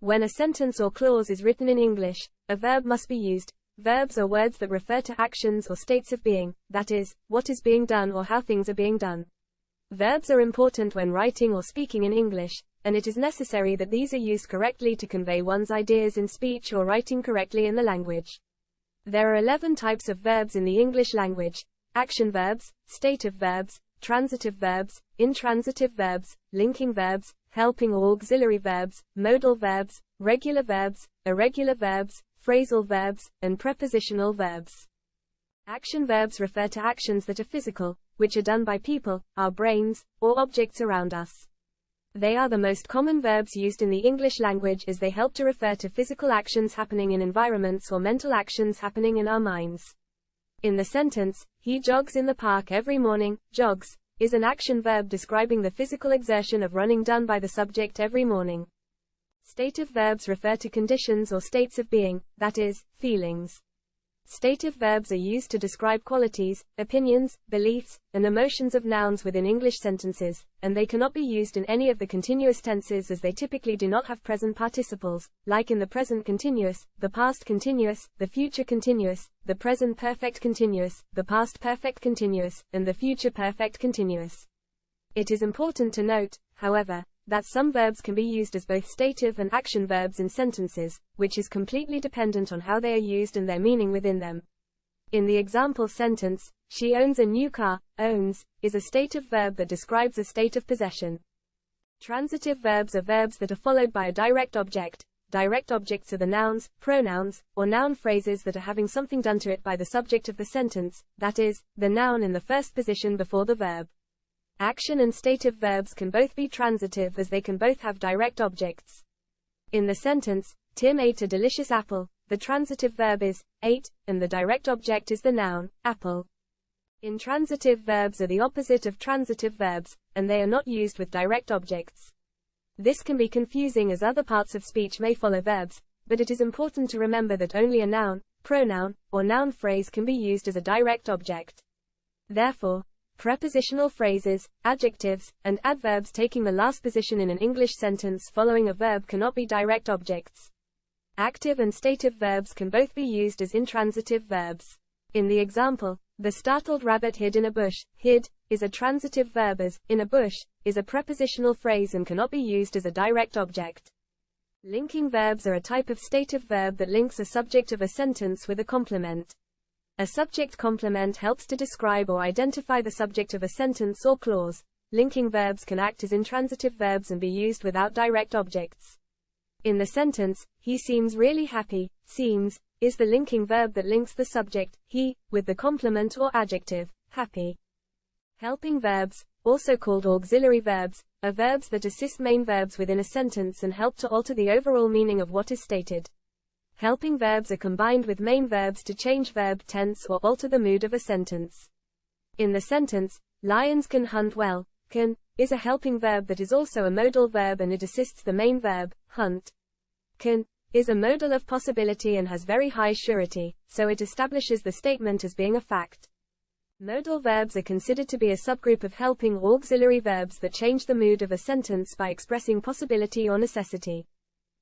When a sentence or clause is written in English, a verb must be used. Verbs are words that refer to actions or states of being, that is, what is being done or how things are being done. Verbs are important when writing or speaking in English, and it is necessary that these are used correctly to convey one's ideas in speech or writing correctly in the language. There are 11 types of verbs in the English language: action verbs, stative verbs, transitive verbs, intransitive verbs, linking verbs, helping or auxiliary verbs, modal verbs, regular verbs, irregular verbs, phrasal verbs, and prepositional verbs. Action verbs refer to actions that are physical, which are done by people, our brains, or objects around us. They are the most common verbs used in the English language as they help to refer to physical actions happening in environments or mental actions happening in our minds. In the sentence, "He jogs in the park every morning," jogs is an action verb describing the physical exertion of running done by the subject every morning. Stative verbs refer to conditions or states of being, that is, feelings. Stative verbs are used to describe qualities, opinions, beliefs, and emotions of nouns within English sentences, and they cannot be used in any of the continuous tenses as they typically do not have present participles, like in the present continuous, the past continuous, the future continuous, the present perfect continuous, the past perfect continuous, and the future perfect continuous. It is important to note, however, that some verbs can be used as both stative and action verbs in sentences, which is completely dependent on how they are used and their meaning within them. In the example sentence, "She owns a new car," owns is a stative verb that describes a state of possession. Transitive verbs are verbs that are followed by a direct object. Direct objects are the nouns, pronouns, or noun phrases that are having something done to it by the subject of the sentence, that is, the noun in the first position before the verb. Action and stative verbs can both be transitive as they can both have direct objects. In the sentence, "Tim ate a delicious apple," the transitive verb is ate, and the direct object is the noun, apple. Intransitive verbs are the opposite of transitive verbs, and they are not used with direct objects. This can be confusing as other parts of speech may follow verbs, but it is important to remember that only a noun, pronoun, or noun phrase can be used as a direct object. Therefore, prepositional phrases, adjectives, and adverbs taking the last position in an English sentence following a verb cannot be direct objects. Active and stative verbs can both be used as intransitive verbs. In the example, "The startled rabbit hid in a bush," hid is a transitive verb as in a bush is a prepositional phrase and cannot be used as a direct object. Linking verbs are a type of stative verb that links a subject of a sentence with a complement. A subject complement helps to describe or identify the subject of a sentence or clause. Linking verbs can act as intransitive verbs and be used without direct objects. In the sentence, "He seems really happy," seems is the linking verb that links the subject, he, with the complement or adjective, happy. Helping verbs, also called auxiliary verbs, are verbs that assist main verbs within a sentence and help to alter the overall meaning of what is stated. Helping verbs are combined with main verbs to change verb tense or alter the mood of a sentence. In the sentence, "Lions can hunt well," can is a helping verb that is also a modal verb and it assists the main verb, hunt. Can is a modal of possibility and has very high surety, so it establishes the statement as being a fact. Modal verbs are considered to be a subgroup of helping or auxiliary verbs that change the mood of a sentence by expressing possibility or necessity.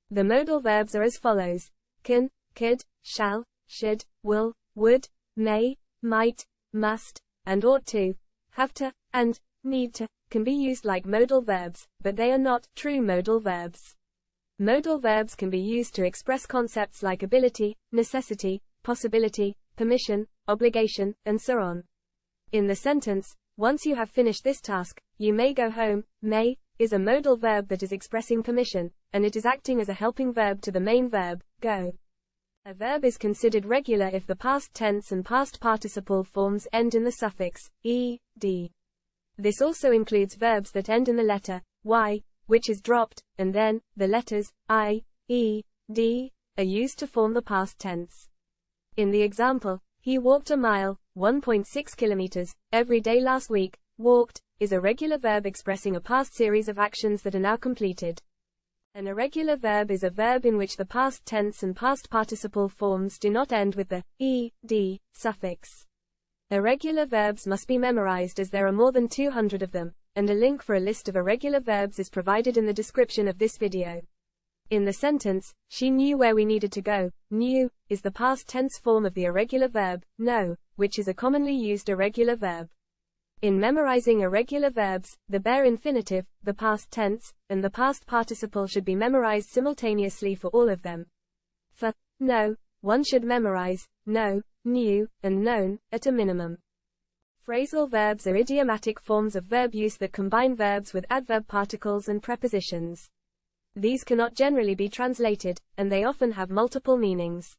The modal verbs are as follows: can, could, shall, should, will, would, may, might, must, and ought to, have to, and need to, can be used like modal verbs, but they are not true modal verbs. Modal verbs can be used to express concepts like ability, necessity, possibility, permission, obligation, and so on. In the sentence, "Once you have finished this task, you may go home," may is a modal verb that is expressing permission, and it is acting as a helping verb to the main verb, go. A verb is considered regular if the past tense and past participle forms end in the suffix ed. This also includes verbs that end in the letter y, which is dropped, and then the letters I, E, D are used to form the past tense. In the example, "He walked a mile, 1.6 kilometers, every day last week." Walked is a regular verb expressing a past series of actions that are now completed. An irregular verb is a verb in which the past tense and past participle forms do not end with the ed suffix. Irregular verbs must be memorized as there are more than 200 of them, and a link for a list of irregular verbs is provided in the description of this video. In the sentence, she knew where we needed to go. Knew is the past tense form of the irregular verb, know, which is a commonly used irregular verb. In memorizing irregular verbs, the bare infinitive, the past tense, and the past participle should be memorized simultaneously for all of them. For know, one should memorize know, knew, and known, at a minimum. Phrasal verbs are idiomatic forms of verb use that combine verbs with adverb particles and prepositions. These cannot generally be translated, and they often have multiple meanings.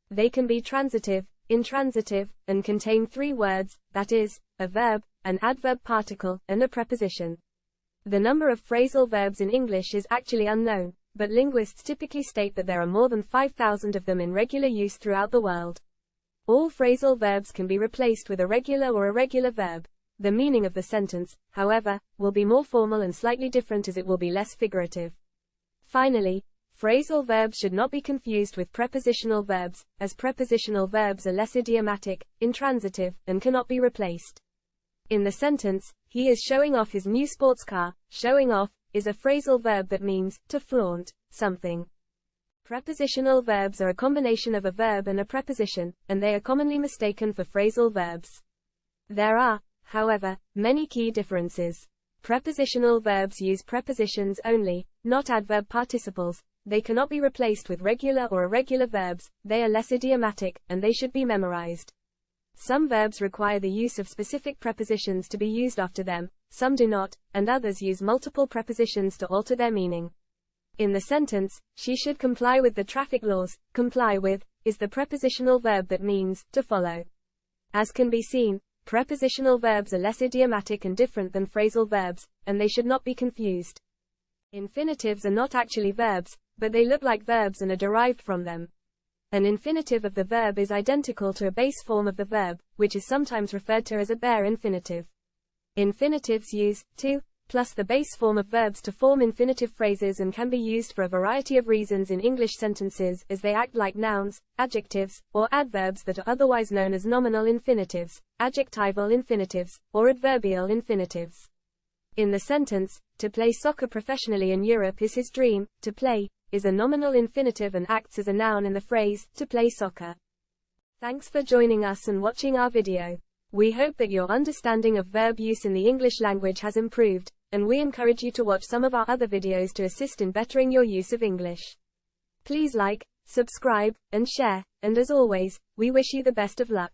They can be transitive, intransitive, and contain three words, that is, a verb, an adverb particle, and a preposition. The number of phrasal verbs in English is actually unknown, but linguists typically state that there are more than 5,000 of them in regular use throughout the world. All phrasal verbs can be replaced with a regular or irregular verb. The meaning of the sentence, however, will be more formal and slightly different as it will be less figurative. Finally, phrasal verbs should not be confused with prepositional verbs, as prepositional verbs are less idiomatic, intransitive, and cannot be replaced. In the sentence, he is showing off his new sports car. Showing off is a phrasal verb that means to flaunt something. Prepositional verbs are a combination of a verb and a preposition, and they are commonly mistaken for phrasal verbs. There are, however, many key differences. Prepositional verbs use prepositions only, not adverb participles. They cannot be replaced with regular or irregular verbs. They are less idiomatic, and they should be memorized. Some verbs require the use of specific prepositions to be used after them, some do not, and others use multiple prepositions to alter their meaning. In the sentence, she should comply with the traffic laws. Comply with is the prepositional verb that means to follow. As can be seen, prepositional verbs are less idiomatic and different than phrasal verbs, and they should not be confused. Infinitives are not actually verbs, but they look like verbs and are derived from them. An infinitive of the verb is identical to a base form of the verb, which is sometimes referred to as a bare infinitive. Infinitives use to plus the base form of verbs to form infinitive phrases and can be used for a variety of reasons in English sentences, as they act like nouns, adjectives, or adverbs that are otherwise known as nominal infinitives, adjectival infinitives, or adverbial infinitives. In the sentence, to play soccer professionally in Europe is his dream. To play is a nominal infinitive and acts as a noun in the phrase, to play soccer. Thanks for joining us and watching our video. We hope that your understanding of verb use in the English language has improved, and we encourage you to watch some of our other videos to assist in bettering your use of English. Please like, subscribe, and share, and as always, we wish you the best of luck.